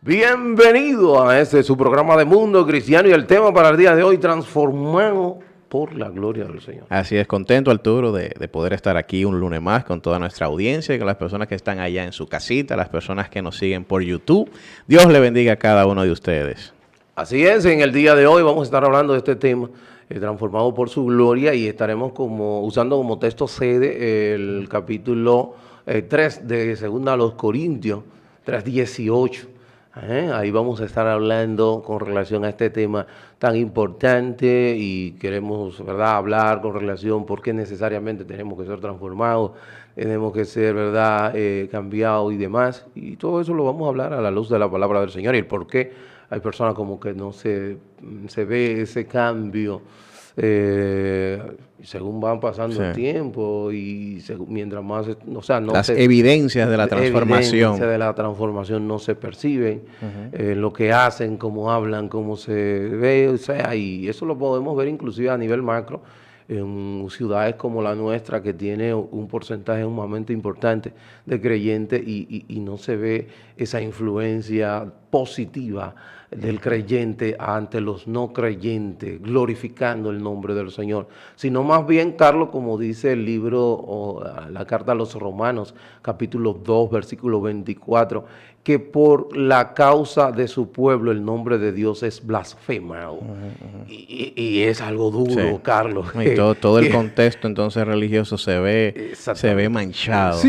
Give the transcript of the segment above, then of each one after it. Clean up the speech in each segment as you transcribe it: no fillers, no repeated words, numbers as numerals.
Bienvenido a este su programa de Mundo Cristiano y el tema para el día de hoy, transformado por la gloria del Señor. Así es, contento Arturo de poder estar aquí un lunes más con toda nuestra audiencia y con las personas que están allá en su casita, las personas que nos siguen por YouTube. Dios le bendiga a cada uno de ustedes. Así es, en el día de hoy vamos a estar hablando de este tema, transformado por su gloria, y estaremos usando como texto sede el capítulo 3 de Segunda a los Corintios, 3:18. Ahí vamos a estar hablando con relación a este tema tan importante y queremos, ¿verdad?, hablar con relación por qué necesariamente tenemos que ser transformados, tenemos que ser, ¿verdad?, cambiados y demás. Y todo eso lo vamos a hablar a la luz de la palabra del Señor y el por qué hay personas como que no se ve ese cambio según van pasando el tiempo y mientras más, o sea, las evidencias de la transformación. Evidencias de la transformación no se perciben, lo que hacen, cómo hablan, cómo se ve, o sea, y eso lo podemos ver inclusive a nivel macro en ciudades como la nuestra, que tiene un porcentaje sumamente importante de creyentes y no se ve esa influencia positiva del creyente ante los no creyentes, glorificando el nombre del Señor, sino más bien, Carlos, como dice el libro o la carta a los Romanos, capítulo 2, versículo 24, que por la causa de su pueblo el nombre de Dios es blasfemado. Y es algo duro, Carlos. Y todo el contexto entonces religioso se ve manchado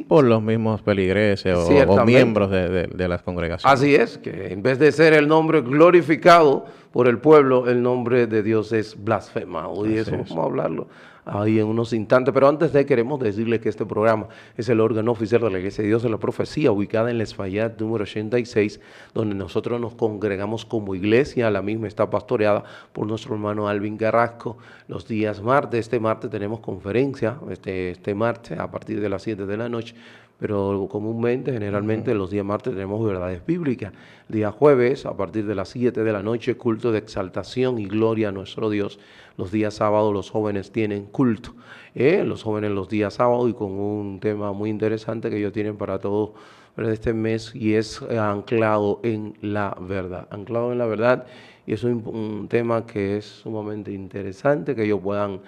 por los mismos peligreses o miembros de las congregaciones. Así es, que en vez de ser el nombre glorificado por el pueblo, el nombre de Dios es blasfemado. Y eso vamos a hablarlo ahí en unos instantes. Pero antes queremos decirles que este programa es el órgano oficial de la Iglesia de Dios de la Profecía, ubicada en Les Fayad, número 86, donde nosotros nos congregamos como iglesia. La misma está pastoreada por nuestro hermano Alvin Carrasco los días martes. Este martes tenemos conferencia, este martes a partir de las 7 de la noche. Pero comúnmente, generalmente, los días martes tenemos verdades bíblicas. Día jueves, a partir de las 7 de la noche, culto de exaltación y gloria a nuestro Dios. Los días sábados los jóvenes tienen culto. Los jóvenes los días sábados, y con un tema muy interesante que ellos tienen para todo este mes, y es anclado en la verdad. Anclado en la verdad, y es un tema que es sumamente interesante, que ellos puedan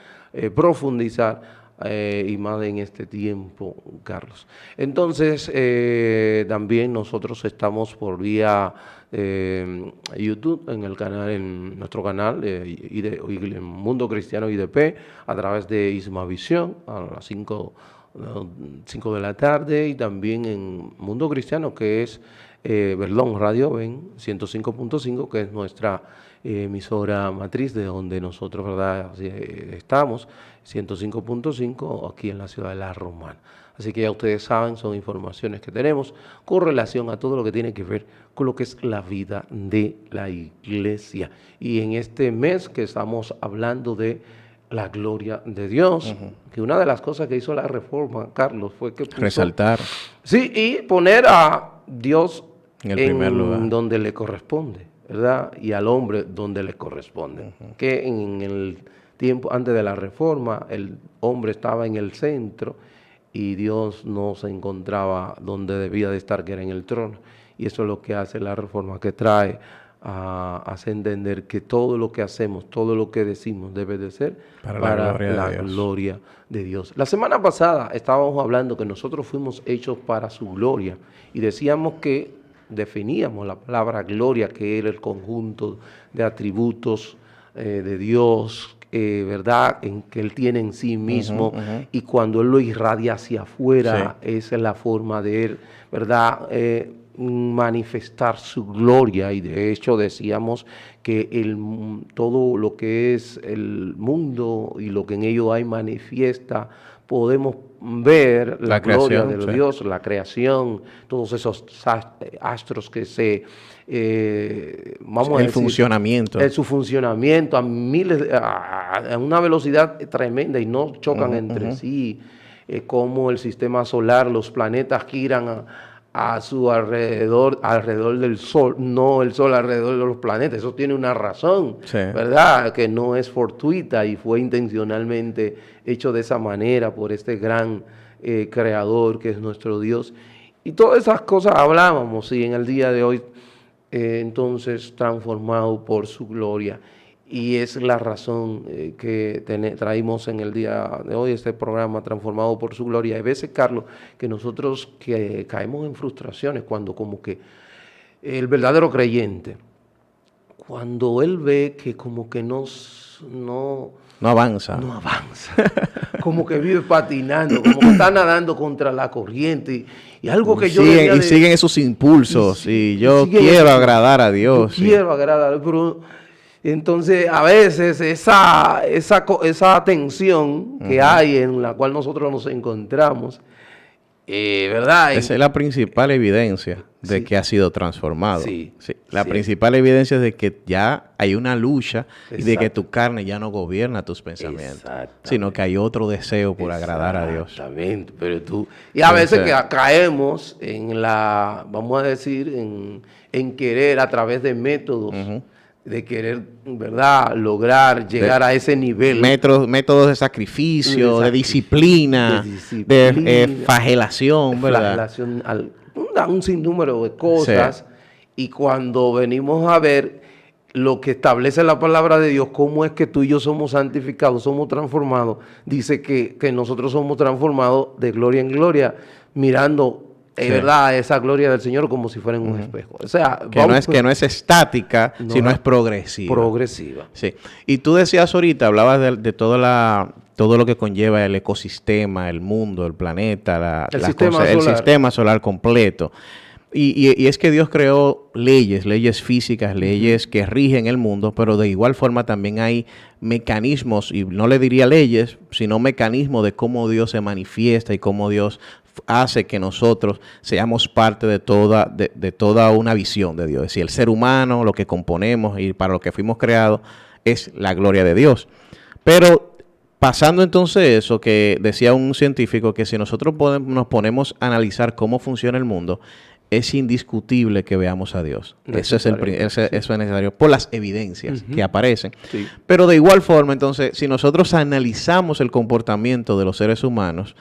profundizar. Y más en este tiempo, Carlos. Entonces, también nosotros estamos por vía YouTube, en nuestro canal, Mundo Cristiano IDP, a través de Ismavisión, a las 5 de la tarde, y también en Mundo Cristiano, que es Radio Ven 105.5, que es nuestra emisora matriz, de donde nosotros, ¿verdad?, estamos, 105.5 aquí en la ciudad de La Romana. Así que ya ustedes saben, son informaciones que tenemos con relación a todo lo que tiene que ver con lo que es la vida de la iglesia. Y en este mes que estamos hablando de la gloria de Dios, que una de las cosas que hizo la reforma, Carlos, fue que puso, resaltar. Sí, y poner a Dios en el primer lugar, donde le corresponde, ¿verdad? Y al hombre donde le corresponde. Que en el tiempo antes de la reforma, el hombre estaba en el centro y Dios no se encontraba donde debía de estar, que era en el trono. Y eso es lo que hace la reforma, que trae a hacer entender que todo lo que hacemos, todo lo que decimos debe de ser para la gloria de Dios. La semana pasada estábamos hablando que nosotros fuimos hechos para su gloria, y decíamos que definíamos la palabra gloria, que era el conjunto de atributos de Dios, ¿verdad?, en que Él tiene en sí mismo, y cuando Él lo irradia hacia afuera, esa es la forma de Él, ¿verdad?, manifestar su gloria. Y de hecho decíamos que todo lo que es el mundo y lo que en ello hay manifiesta, podemos ver la gloria de Dios, la creación, todos esos astros que se funcionamiento. Su funcionamiento a una velocidad tremenda y no chocan entre sí, como el sistema solar, los planetas giran a su alrededor del Sol, no el Sol alrededor de los planetas. Eso tiene una razón, ¿verdad?, que no es fortuita y fue intencionalmente hecho de esa manera por este gran creador que es nuestro Dios. Y todas esas cosas hablábamos, y en el día de hoy, entonces, transformado por su gloria. Y es la razón que traímos en el día de hoy este programa, Transformado por su gloria. Hay veces, Carlos, que nosotros que caemos en frustraciones cuando como que el verdadero creyente, cuando él ve que como que no avanza. No avanza. Como que vive patinando, como que está nadando contra la corriente. Y algo que yo siguen esos impulsos. Y yo quiero agradar a Dios. Quiero agradar a Dios, pero entonces a veces esa tensión que hay en la cual nosotros nos encontramos, ¿verdad? Esa es la principal evidencia de que ha sido transformado. La principal evidencia es de que ya hay una lucha y de que tu carne ya no gobierna tus pensamientos, sino que hay otro deseo por agradar a Dios. Exactamente, pero y a veces que caemos en vamos a decir, en querer a través de métodos, de querer, ¿verdad?, lograr llegar a ese nivel. Métodos de sacrificio, de disciplina, de flagelación, ¿verdad? Un sinnúmero de cosas. Y cuando venimos a ver lo que establece la palabra de Dios, cómo es que tú y yo somos santificados, somos transformados, dice que nosotros somos transformados de gloria en gloria, mirando ¿verdad?, esa gloria del Señor como si fuera en un espejo. O sea, que no es estática, sino es progresiva. Progresiva. Sí. Y tú decías ahorita, hablabas de todo lo que conlleva el ecosistema, el mundo, el planeta, el sistema solar completo. Y es que Dios creó leyes físicas, leyes que rigen el mundo, pero de igual forma también hay mecanismos, y no le diría leyes, sino mecanismos de cómo Dios se manifiesta y cómo Dios hace que nosotros seamos parte de toda una visión de Dios. Es decir, el ser humano, lo que componemos y para lo que fuimos creados, es la gloria de Dios. Pero pasando entonces eso, que decía un científico, que si nosotros nos ponemos a analizar cómo funciona el mundo, es indiscutible que veamos a Dios. Eso es necesario por las evidencias que aparecen. Sí. Pero de igual forma, entonces, si nosotros analizamos el comportamiento de los seres humanos,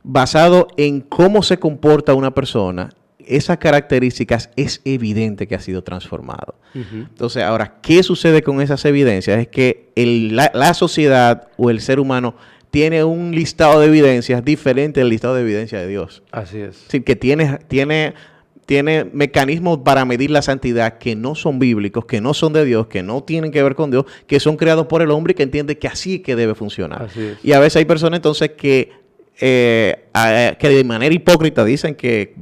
basado en cómo se comporta una persona, esas características es evidente que ha sido transformado. Entonces, ahora, ¿qué sucede con esas evidencias? Es que la sociedad o el ser humano tiene un listado de evidencias diferente del listado de evidencias de Dios. Así es. Es decir, que tiene mecanismos para medir la santidad que no son bíblicos, que no son de Dios, que no tienen que ver con Dios, que son creados por el hombre y que entiende que así es que debe funcionar. Así es. Y a veces hay personas entonces que de manera hipócrita dicen que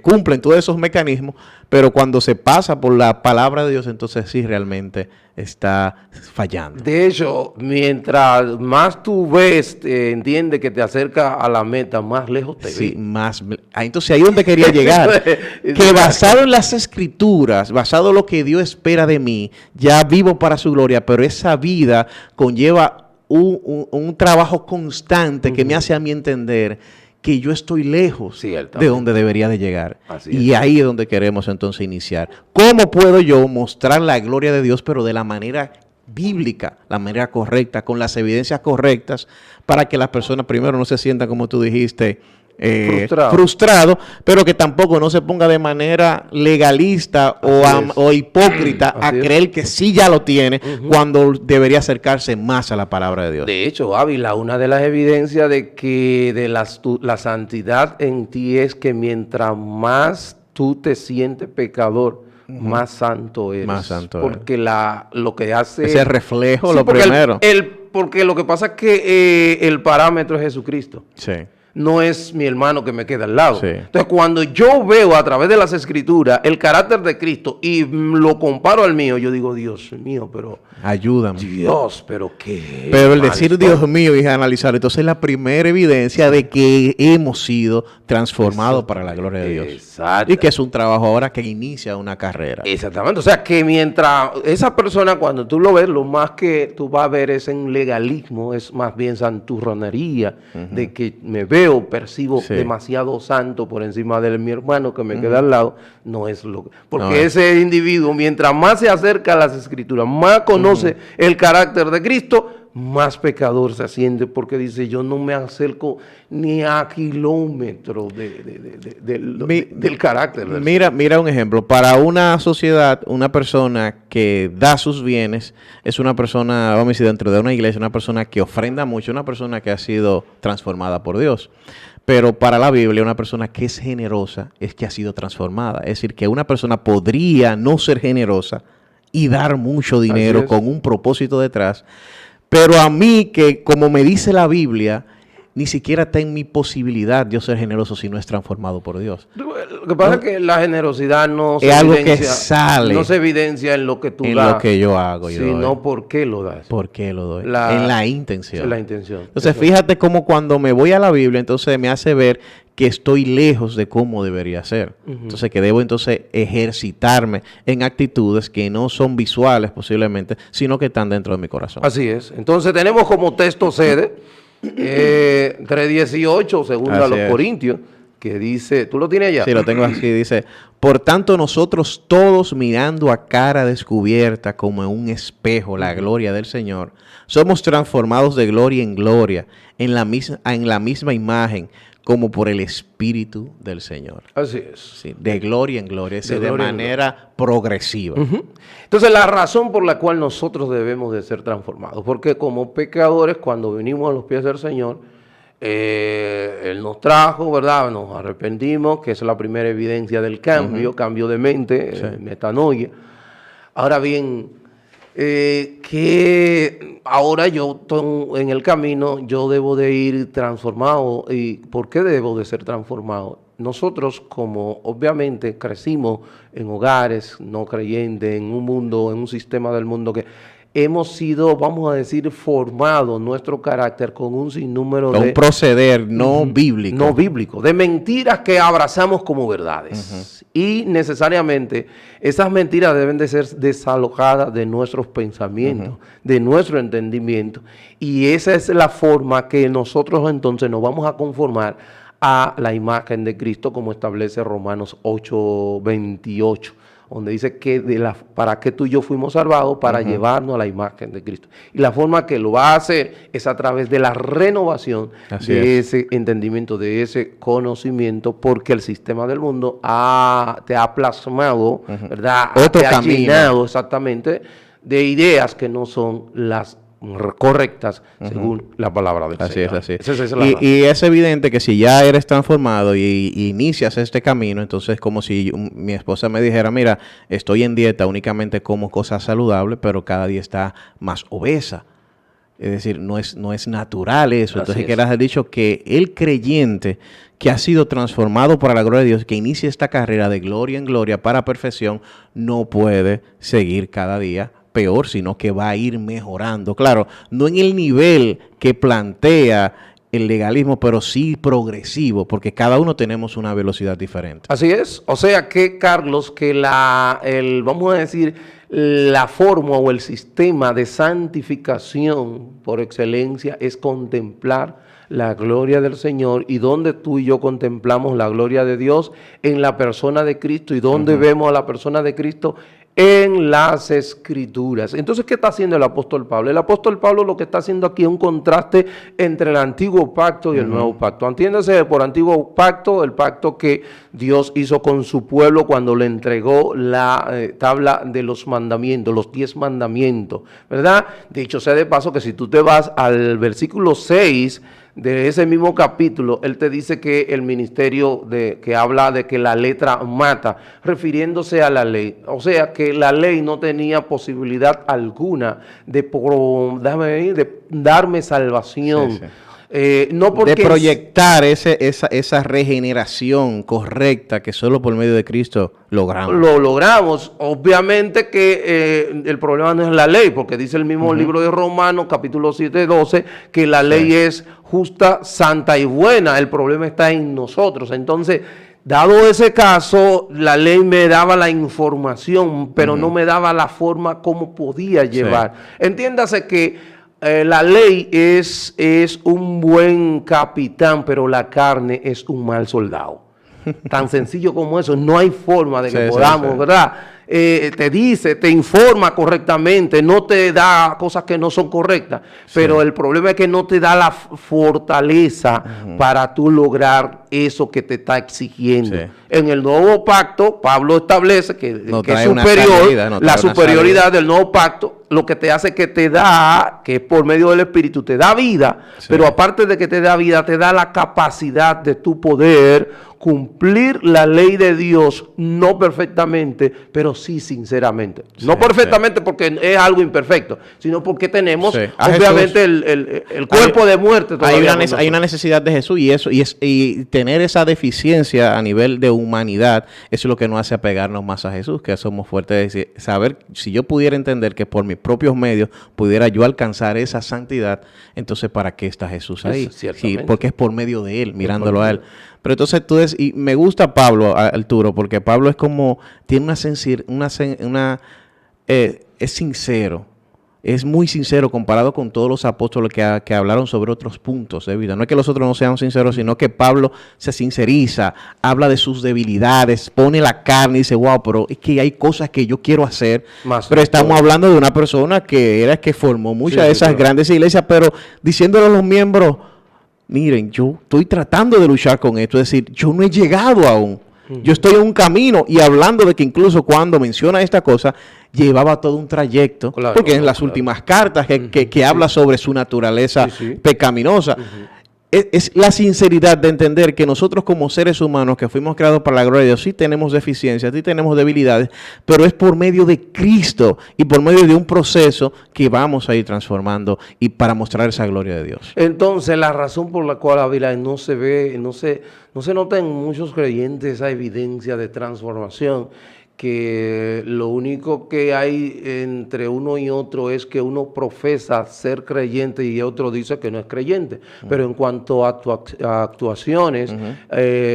cumplen todos esos mecanismos, pero cuando se pasa por la palabra de Dios, entonces sí realmente está fallando. De hecho, mientras más tú ves, entiendes que te acerca a la meta, más lejos te sí, ve. más. Entonces ahí es donde quería llegar. Que basado en las Escrituras, basado en lo que Dios espera de mí, ya vivo para su gloria, pero esa vida conlleva un trabajo constante que me hace a mí entender que yo estoy lejos de donde debería de llegar. Y ahí es donde queremos entonces iniciar. ¿Cómo puedo yo mostrar la gloria de Dios, pero de la manera bíblica, la manera correcta, con las evidencias correctas, para que las personas primero no se sientan, como tú dijiste, frustrado, pero que tampoco no se ponga de manera legalista o hipócrita a creer que sí ya lo tiene, cuando debería acercarse más a la palabra de Dios? De hecho, Ávila, una de las evidencias de que la santidad en ti es que mientras más tú te sientes pecador, más santo eres. Más santo porque lo que hace... Ese reflejo, lo primero. Porque lo que pasa es que el parámetro es Jesucristo. Sí. No es mi hermano que me queda al lado. Sí. Entonces, cuando yo veo a través de las Escrituras el carácter de Cristo y lo comparo al mío, yo digo, Dios mío, pero... Ayúdame. Dios, pero qué... Pero el decir Dios mío y analizar, entonces es la primera evidencia de que hemos sido transformados para la gloria de Dios. Exacto. Y que es un trabajo ahora que inicia una carrera. Exactamente. O sea, que mientras esa persona, cuando tú lo ves, lo más que tú vas a ver es en legalismo, es más bien santurronería, de que me veo, percibo demasiado santo por encima de mi hermano que me queda al lado, no es lo que... Porque ese individuo, mientras más se acerca a las Escrituras, más conoce el carácter de Cristo, más pecador se asciende, porque dice, yo no me acerco ni a kilómetros del carácter del mira un ejemplo. Para una sociedad, una persona que da sus bienes es una persona, vamos a decir, dentro de una iglesia, una persona que ofrenda mucho, una persona que ha sido transformada por Dios. Pero para la Biblia, una persona que es generosa es que ha sido transformada. Es decir, que una persona podría no ser generosa y dar mucho dinero con un propósito detrás. Pero a mí, que como me dice la Biblia, ni siquiera está en mi posibilidad yo ser generoso si no es transformado por Dios. Lo que pasa es que la generosidad no se evidencia en lo que tú das. En lo que yo hago. Sino por qué lo das. ¿Por qué lo doy? En la intención. La intención. Entonces, fíjate cómo cuando me voy a la Biblia, entonces me hace ver que estoy lejos de cómo debería ser. Entonces, que debo entonces ejercitarme en actitudes que no son visuales posiblemente, sino que están dentro de mi corazón. Así es. Entonces, tenemos como texto sede 3:18, según a los Corintios, que dice, ¿tú lo tienes allá? Sí, lo tengo aquí, dice, por tanto nosotros todos mirando a cara descubierta como en un espejo la gloria del Señor, somos transformados de gloria en gloria, en la misma imagen, como por el Espíritu del Señor. Así es. Sí, de gloria en gloria, de manera progresiva. Entonces, la razón por la cual nosotros debemos de ser transformados, porque como pecadores, cuando venimos a los pies del Señor, Él nos trajo, ¿verdad? Nos arrepentimos, que es la primera evidencia del cambio, cambio de mente, metanoia. Ahora bien, que ahora yo en el camino, yo debo de ir transformado. ¿Y por qué debo de ser transformado? Nosotros, como obviamente crecimos en hogares no creyentes, en un mundo, en un sistema del mundo que hemos sido, vamos a decir, formados nuestro carácter con un sinnúmero de... Un proceder no bíblico. No bíblico, de mentiras que abrazamos como verdades. Y necesariamente esas mentiras deben de ser desalojadas de nuestros pensamientos, de nuestro entendimiento. Y esa es la forma que nosotros entonces nos vamos a conformar a la imagen de Cristo, como establece Romanos 8:28. Donde dice que para que tú y yo fuimos salvados, para llevarnos a la imagen de Cristo. Y la forma que lo va a hacer es a través de la renovación ese entendimiento, de ese conocimiento, porque el sistema del mundo te ha plasmado, ¿verdad? Otro te ha camino. llenado exactamente de ideas que no son las correctas según la palabra del Señor. Así es. Y es evidente que si ya eres transformado y inicias este camino, entonces es como si mi esposa me dijera, mira, estoy en dieta, únicamente como cosas saludables, pero cada día está más obesa. Es decir, no es natural eso. Entonces, que le has dicho que el creyente que ha sido transformado por la gloria de Dios, que inicia esta carrera de gloria en gloria para perfección, no puede seguir cada día peor, sino que va a ir mejorando. Claro, no en el nivel que plantea el legalismo, pero sí progresivo, porque cada uno tenemos una velocidad diferente. Así es. O sea que, Carlos, que vamos a decir, la forma o el sistema de santificación por excelencia es contemplar la gloria del Señor, y donde tú y yo contemplamos la gloria de Dios en la persona de Cristo, y donde vemos a la persona de Cristo en las Escrituras. Entonces, ¿qué está haciendo el apóstol Pablo? El apóstol Pablo lo que está haciendo aquí es un contraste entre el antiguo pacto y el nuevo pacto. Entiéndase por antiguo pacto, el pacto que Dios hizo con su pueblo cuando le entregó la tabla de los mandamientos, los 10 mandamientos, ¿verdad? Dicho sea de paso que si tú te vas al versículo 6 de ese mismo capítulo, él te dice que el ministerio que habla de que la letra mata, refiriéndose a la ley. O sea que la ley no tenía posibilidad alguna de darme salvación. No porque de proyectar esa regeneración correcta que solo por medio de Cristo logramos. Lo logramos. Obviamente que el problema no es la ley, porque dice el mismo libro de Romanos, capítulo 7:12, que la ley es justa, santa y buena. El problema está en nosotros. Entonces, dado ese caso, la ley me daba la información, pero no me daba la forma como podía llevar. Entiéndase que la ley es un buen capitán, pero la carne es un mal soldado. Tan sencillo como eso. No hay forma de que podamos, ¿verdad?, te dice, te informa correctamente, no te da cosas que no son correctas, pero el problema es que no te da la fortaleza para tú lograr eso que te está exigiendo. Sí. En el nuevo pacto, Pablo establece que es superior, la superioridad del nuevo pacto, lo que te hace que te da, que es por medio del Espíritu, te da vida, pero aparte de que te da vida, te da la capacidad de tu poder cumplir la ley de Dios, no perfectamente, pero sí sinceramente. No perfectamente porque es algo imperfecto, sino porque tenemos, obviamente, el cuerpo de muerte. Hay una necesidad de Jesús y tener esa deficiencia a nivel de humanidad, eso es lo que nos hace apegarnos más a Jesús, que somos fuertes de saber, si yo pudiera entender que por mis propios medios pudiera yo alcanzar esa santidad, entonces ¿para qué está Jesús ahí? Sí, porque es por medio de Él, mirándolo a Él. Pero entonces y me gusta Pablo, Arturo, porque Pablo es como, tiene es sincero, es muy sincero comparado con todos los apóstoles que hablaron sobre otros puntos de vida. No es que los otros no sean sinceros, sino que Pablo se sinceriza, habla de sus debilidades, pone la carne y dice, wow, pero es que hay cosas que yo quiero hacer. Pero estamos hablando de una persona que formó muchas de esas grandes iglesias, pero diciéndole a los miembros, miren, yo estoy tratando de luchar con esto, es decir, yo no he llegado aún. Yo estoy en un camino, y hablando de que incluso cuando menciona esta cosa, llevaba todo un trayecto, porque en las últimas cartas que habla sobre su naturaleza pecaminosa. Es la sinceridad de entender que nosotros como seres humanos que fuimos creados para la gloria de Dios, sí tenemos deficiencias, sí tenemos debilidades, pero es por medio de Cristo y por medio de un proceso que vamos a ir transformando y para mostrar esa gloria de Dios. Entonces, la razón por la cual, Ávila, no se nota en muchos creyentes esa evidencia de transformación, que lo único que hay entre uno y otro es que uno profesa ser creyente y otro dice que no es creyente. Pero en cuanto a actuaciones,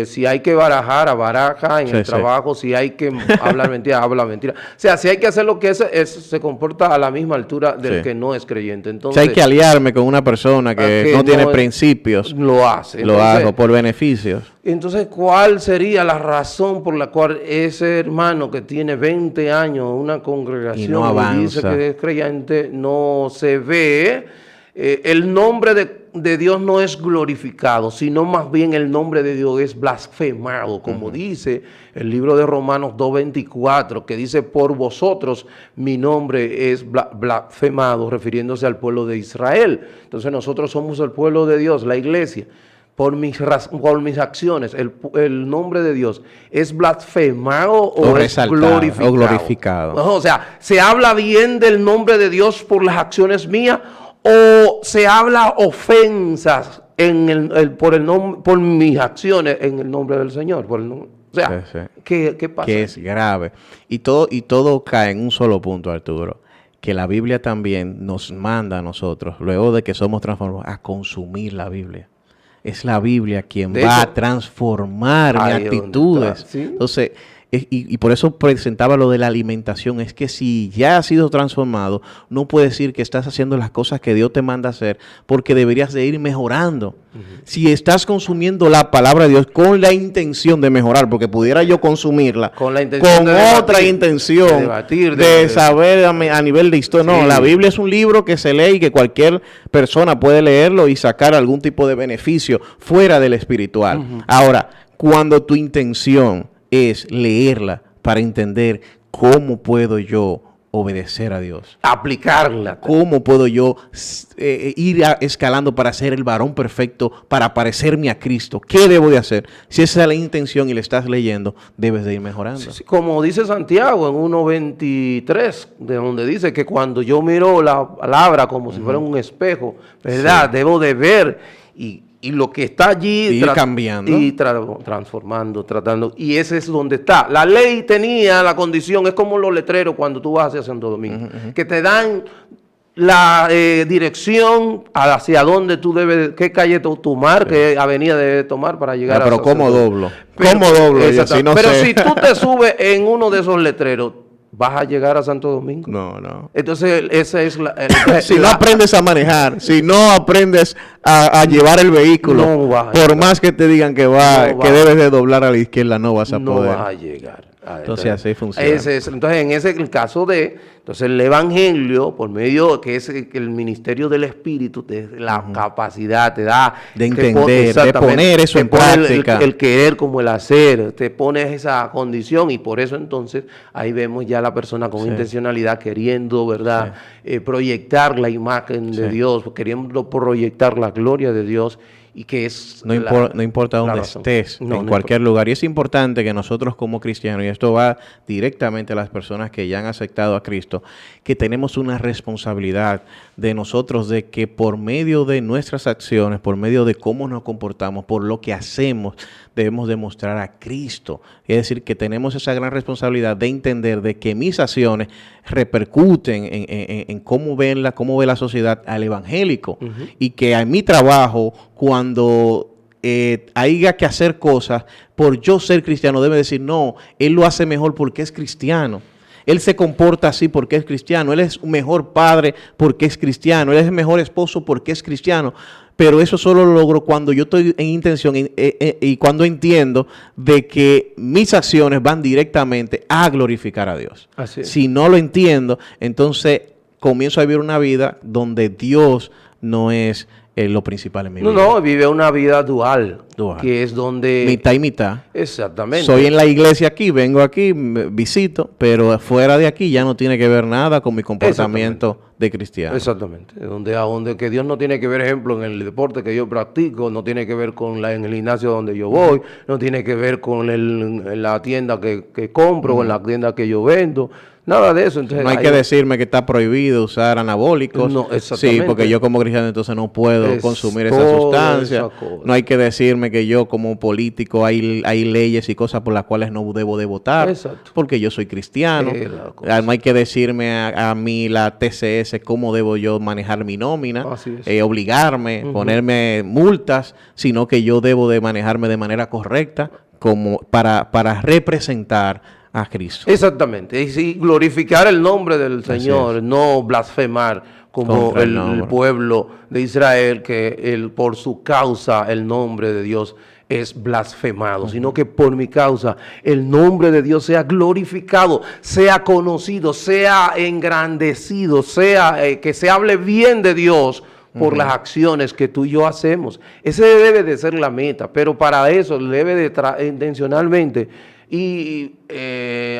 si hay que barajar, baraja en el trabajo, si hay que hablar mentira, habla mentira. O sea, si hay que hacer lo que se comporta a la misma altura del que no es creyente. Entonces, si hay que aliarme con una persona que no tiene principios, lo hace. Lo hago por beneficios. Entonces, ¿cuál sería la razón por la cual ese hermano que tiene 20 años en una congregación y dice que es creyente, no se ve? El nombre de Dios no es glorificado, sino más bien el nombre de Dios es blasfemado, como dice el libro de Romanos 2:24, que dice, por vosotros mi nombre es blasfemado, refiriéndose al pueblo de Israel. Entonces nosotros somos el pueblo de Dios, la iglesia. Por mis acciones, el nombre de Dios es blasfemado o es glorificado. O sea, ¿se habla bien del nombre de Dios por las acciones mías o se habla ofensas por mis acciones en el nombre del Señor? O sea, ¿qué pasa? Que es grave. Y todo cae en un solo punto, Arturo. Que la Biblia también nos manda a nosotros, luego de que somos transformados, a consumir la Biblia. Es la Biblia quien va a transformar mis actitudes. ¿Sí? Entonces, y por eso presentaba lo de la alimentación. Es que si ya has sido transformado, no puedes decir que estás haciendo las cosas que Dios te manda hacer, porque deberías de ir mejorando. Si estás consumiendo la palabra de Dios con la intención de mejorar, porque pudiera yo consumirla con otra intención de saber a nivel de historia. No, la Biblia es un libro que se lee y que cualquier persona puede leerlo y sacar algún tipo de beneficio fuera del espiritual. Ahora, cuando tu intención es leerla para entender cómo puedo yo obedecer a Dios, aplicarla, cómo puedo yo ir escalando para ser el varón perfecto, para parecerme a Cristo, ¿qué debo de hacer? Si esa es la intención y le estás leyendo, debes de ir mejorando. Sí, como dice Santiago en 1:23, de donde dice que cuando yo miro la palabra como si fuera un espejo, ¿verdad? Debo de ver y lo que está allí cambiando y transformando, tratando, y ese es donde está. La ley tenía la condición, es como los letreros cuando tú vas hacia Santo Domingo, que te dan la dirección hacia dónde tú debes, qué calle tomar, qué avenida debes tomar para llegar pero ¿cómo doblo? ¿Cómo doblo? Pero si tú te subes en uno de esos letreros, ¿vas a llegar a Santo Domingo? No. Entonces, esa es si no aprendes a manejar, si no aprendes a llevar el vehículo, por más que te digan que debes de doblar a la izquierda, no vas a poder. No vas a llegar. Entonces así funciona. Entonces, en ese el caso entonces el Evangelio, por medio que es el ministerio del Espíritu, te da la capacidad, te da... De entender, de poner eso en práctica. El querer como el hacer, te pones esa condición y por eso entonces ahí vemos ya la persona con intencionalidad queriendo, ¿verdad? Proyectar la imagen de Dios, queriendo proyectar la gloria de Dios. Y que es no importa dónde estés, en cualquier lugar. Y es importante que nosotros como cristianos, y esto va directamente a las personas que ya han aceptado a Cristo, que tenemos una responsabilidad de nosotros de que por medio de nuestras acciones, por medio de cómo nos comportamos, por lo que hacemos, debemos demostrar a Cristo. Es decir, que tenemos esa gran responsabilidad de entender de que mis acciones repercuten en cómo ve la sociedad al evangélico. Y que a mi trabajo, cuando haya que hacer cosas, por yo ser cristiano, debe decir, no, él lo hace mejor porque es cristiano. Él se comporta así porque es cristiano. Él es un mejor padre porque es cristiano. Él es el mejor esposo porque es cristiano. Pero eso solo lo logro cuando yo estoy en intención y cuando entiendo de que mis acciones van directamente a glorificar a Dios. Así es. Si no lo entiendo, entonces comienzo a vivir una vida donde Dios no es lo principal en mi vida. No, vive una vida dual, que es donde... Mitad y mitad. Exactamente. Soy en la iglesia aquí, vengo aquí, visito, pero fuera de aquí ya no tiene que ver nada con mi comportamiento de cristiano. Exactamente. Donde que Dios no tiene que ver, ejemplo, en el deporte que yo practico, no tiene que ver con en el gimnasio donde yo voy, no tiene que ver con en la tienda que compro o en la tienda que yo vendo. Nada de eso. Entonces, no hay que decirme que está prohibido usar anabólicos. No, exactamente. Sí, porque yo como cristiano entonces no puedo consumir esa sustancia. No hay que decirme que yo como político hay leyes y cosas por las cuales no debo de votar. Exacto. Porque yo soy cristiano. No hay que decirme a mí la TCS cómo debo yo manejar mi nómina. Obligarme, ponerme multas, sino que yo debo de manejarme de manera correcta como para representar a Cristo. Exactamente. Y glorificar el nombre del Señor, no blasfemar como el pueblo de Israel, que por su causa el nombre de Dios es blasfemado, sino que por mi causa el nombre de Dios sea glorificado, sea conocido, sea engrandecido, sea que se hable bien de Dios por las acciones que tú y yo hacemos. Ese debe de ser la meta, pero para eso debe de intencionalmente y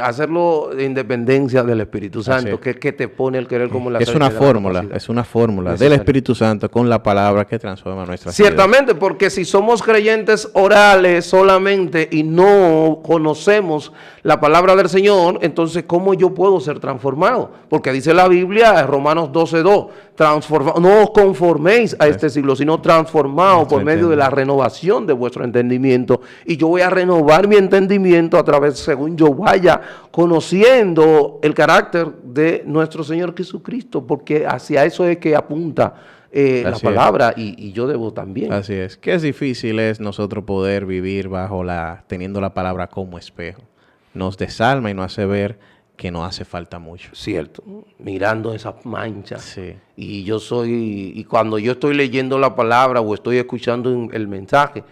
hacerlo de independencia del Espíritu Santo, que te pone el querer como la es una fórmula del Espíritu Santo con la palabra que transforma nuestra vida. Ciertamente, porque si somos creyentes orales solamente y no conocemos la palabra del Señor, entonces ¿cómo yo puedo ser transformado? Porque dice la Biblia, Romanos 12:2, no os conforméis a este siglo, sino transformados por medio de la renovación de vuestro entendimiento. Y yo voy a renovar mi entendimiento a través, según yo vaya conociendo el carácter de nuestro Señor Jesucristo, porque hacia eso es que apunta la palabra y yo debo también. Así es. Qué difícil es nosotros poder vivir teniendo la palabra como espejo. Nos desalma y nos hace ver que nos hace falta mucho. Cierto, mirando esas manchas. Sí. Y cuando yo estoy leyendo la palabra o estoy escuchando el mensaje,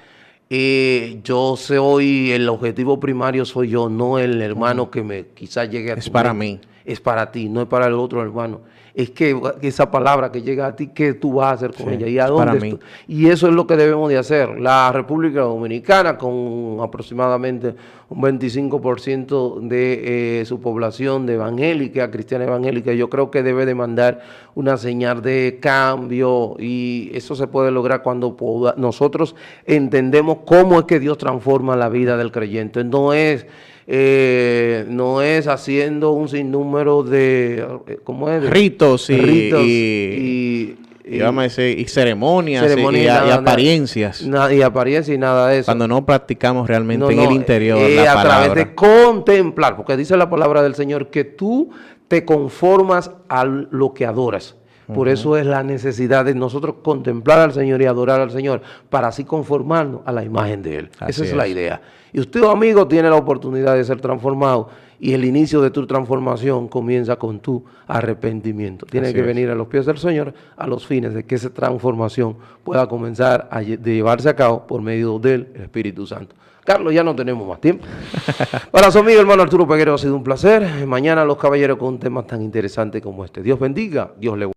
yo soy, el objetivo primario soy yo, no el hermano que quizás llegue a ti. Es para mí. Es para ti, no es para el otro hermano. Es que esa palabra que llega a ti, ¿qué tú vas a hacer con ella? ¿Y a dónde? Y eso es lo que debemos de hacer. La República Dominicana, con aproximadamente un 25% de su población de evangélica, cristiana evangélica, yo creo que debe de mandar una señal de cambio, y eso se puede lograr cuando nosotros entendemos cómo es que Dios transforma la vida del creyente. No es haciendo un sinnúmero de ritos y vamos a decir, y ceremonias y apariencias. Y apariencias y nada de eso. Cuando no practicamos realmente en el interior la palabra. A través de contemplar, porque dice la palabra del Señor que tú te conformas a lo que adoras. Por eso es la necesidad de nosotros contemplar al Señor y adorar al Señor, para así conformarnos a la imagen de Él. Esa es la idea. Y usted, amigo, tiene la oportunidad de ser transformado, y el inicio de tu transformación comienza con tu arrepentimiento. Tienes que venir a los pies del Señor a los fines de que esa transformación pueda comenzar a llevarse a cabo por medio del Espíritu Santo. Carlos, ya no tenemos más tiempo. Para su amigo hermano Arturo Peguero, ha sido un placer. Mañana los caballeros con un tema tan interesante como este. Dios bendiga, Dios le